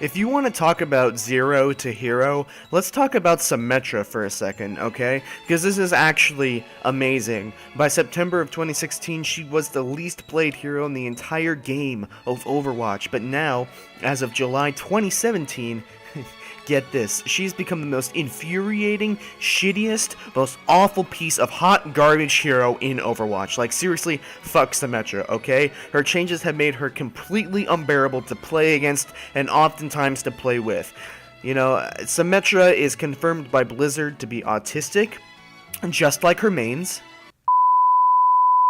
If you want to talk about zero to hero, let's talk about Symmetra for a second, okay? Because this is actually amazing. By September of 2016, she was the least played hero in the entire game of Overwatch, but now, as of July 2017, get this, she's become the most infuriating, shittiest, most awful piece of hot garbage hero in Overwatch. Like, seriously, fuck Symmetra, okay? Her changes have made her completely unbearable to play against and oftentimes to play with. You know, Symmetra is confirmed by Blizzard to be autistic, just like her mains.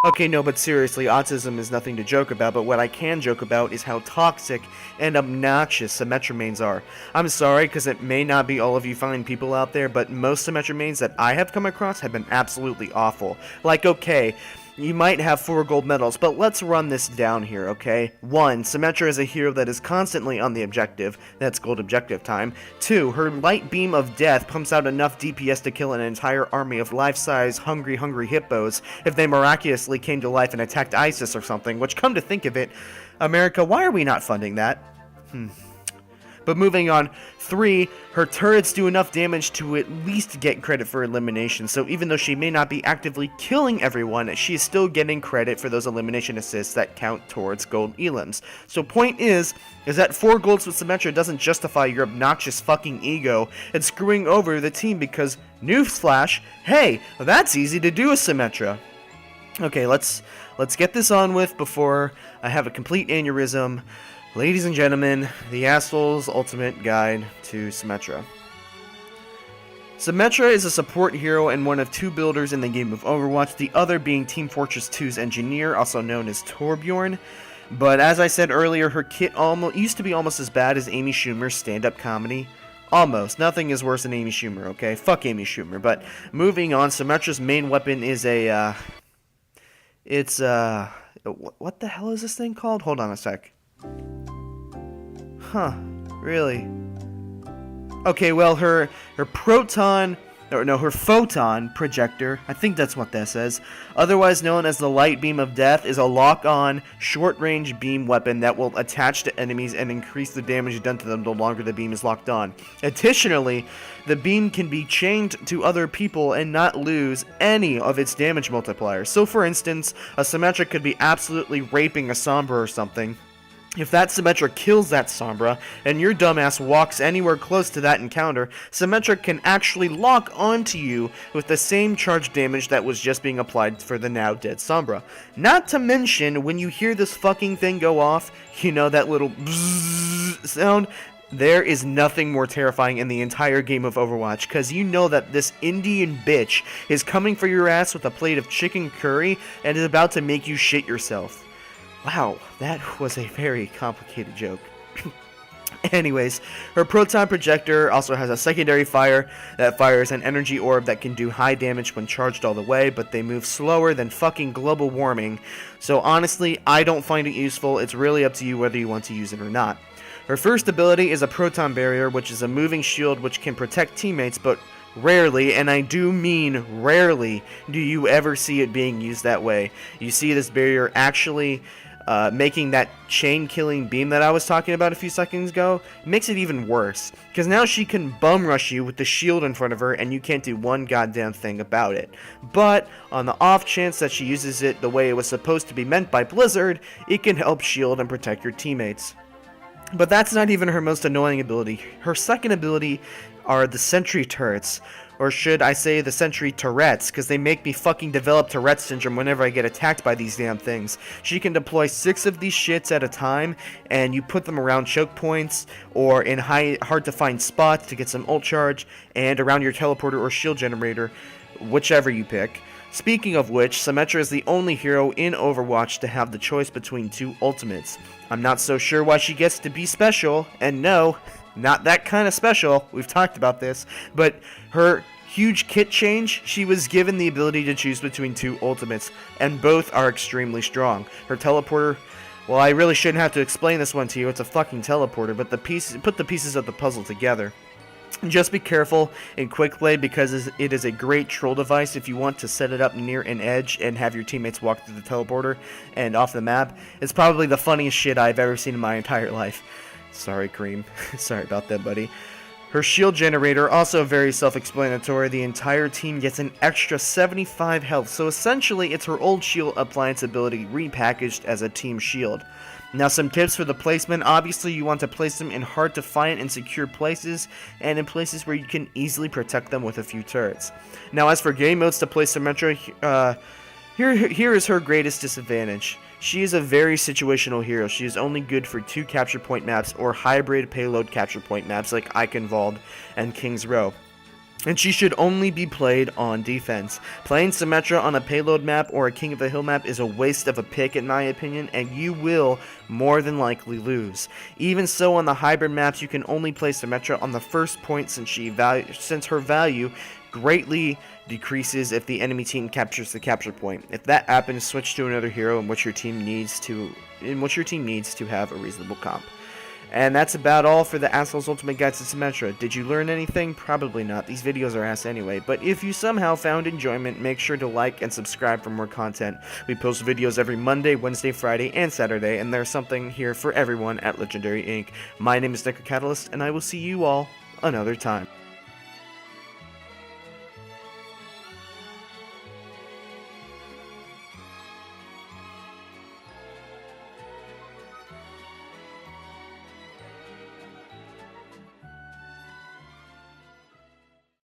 Okay, no, but seriously, autism is nothing to joke about, but what I can joke about is how toxic and obnoxious Symmetra mains are. I'm sorry, because it may not be all of you fine people out there, but most Symmetra mains that I have come across have been absolutely awful. Like, okay, you might have 4 gold medals, but let's run this down here, okay? 1. Symmetra is a hero that is constantly on the objective. That's gold objective time. 2. Her light beam of death pumps out enough DPS to kill an entire army of life-size, hungry hippos if they miraculously came to life and attacked ISIS or something, which, come to think of it, America, why are we not funding that? But moving on, 3, her turrets do enough damage to at least get credit for elimination, so even though she may not be actively killing everyone, she is still getting credit for those elimination assists that count towards gold elims. So point is that 4 golds with Symmetra doesn't justify your obnoxious fucking ego and screwing over the team because, newsflash, hey, that's easy to do with Symmetra. Okay, let's get this on with before I have a complete aneurysm. Ladies and gentlemen, the Asshole's Ultimate Guide to Symmetra. Symmetra is a support hero and one of 2 builders in the game of Overwatch, the other being Team Fortress 2's engineer, also known as Torbjorn. But as I said earlier, her kit used to be almost as bad as Amy Schumer's stand-up comedy. Almost. Nothing is worse than Amy Schumer, okay? Fuck Amy Schumer. But moving on, Symmetra's main weapon is a, what the hell is this thing called? Hold on a sec. Huh, really? Okay, well, her photon projector, I think that's what that says, otherwise known as the light beam of death, is a lock-on, short-range beam weapon that will attach to enemies and increase the damage done to them the longer the beam is locked on. Additionally, the beam can be chained to other people and not lose any of its damage multipliers. So for instance, a Symmetra could be absolutely raping a Sombra or something. If that Symmetra kills that Sombra, and your dumbass walks anywhere close to that encounter, Symmetra can actually lock onto you with the same charge damage that was just being applied for the now dead Sombra. Not to mention, when you hear this fucking thing go off, you know that little bzzz sound? There is nothing more terrifying in the entire game of Overwatch, because you know that this Indian bitch is coming for your ass with a plate of chicken curry and is about to make you shit yourself. Wow, that was a very complicated joke. Anyways, her proton projector also has a secondary fire that fires an energy orb that can do high damage when charged all the way, but they move slower than fucking global warming. So honestly, I don't find it useful. It's really up to you whether you want to use it or not. Her first ability is a proton barrier, which is a moving shield which can protect teammates, but rarely, and I do mean rarely, do you ever see it being used that way. You see this barrier actually making that chain-killing beam that I was talking about a few seconds ago, makes it even worse. Because now she can bum rush you with the shield in front of her, and you can't do one goddamn thing about it. But, on the off chance that she uses it the way it was supposed to be meant by Blizzard, it can help shield and protect your teammates. But that's not even her most annoying ability. Her second ability are the sentry turrets, or should I say the sentry turrets, because they make me fucking develop Tourette syndrome whenever I get attacked by these damn things. She can deploy 6 of these shits at a time, and you put them around choke points, or in hard to find spots to get some ult charge, and around your teleporter or shield generator, whichever you pick. Speaking of which, Symmetra is the only hero in Overwatch to have the choice between 2 ultimates. I'm not so sure why she gets to be special, and no, not that kind of special, we've talked about this, but her huge kit change, she was given the ability to choose between 2 ultimates, and both are extremely strong. Her teleporter, well, I really shouldn't have to explain this one to you, it's a fucking teleporter, but put the pieces of the puzzle together. Just be careful in quick play because it is a great troll device if you want to set it up near an edge and have your teammates walk through the teleporter and off the map. It's probably the funniest shit I've ever seen in my entire life. Sorry, Cream. Sorry about that, buddy. Her shield generator, also very self-explanatory. The entire team gets an extra 75 health, so essentially it's her old shield appliance ability repackaged as a team shield. Now some tips for the placement. Obviously you want to place them in hard to find and secure places, and in places where you can easily protect them with a few turrets. Now as for game modes to play Symmetra, here is her greatest disadvantage. She is a very situational hero. She is only good for 2 capture point maps or hybrid payload capture point maps like Eichenwald and King's Row. And she should only be played on defense. Playing Symmetra on a payload map or a King of the Hill map is a waste of a pick in my opinion, and you will more than likely lose. Even so, on the hybrid maps you can only play Symmetra on the first point since her value greatly decreases if the enemy team captures the capture point. If that happens, switch to another hero in which your team needs to have a reasonable comp. And that's about all for the Asshole's Ultimate Guide to Symmetra. Did you learn anything? Probably not. These videos are ass anyway. But if you somehow found enjoyment, make sure to like and subscribe for more content. We post videos every Monday, Wednesday, Friday, and Saturday, and there's something here for everyone at Legendary Inc. My name is Nicker Catalyst, and I will see you all another time.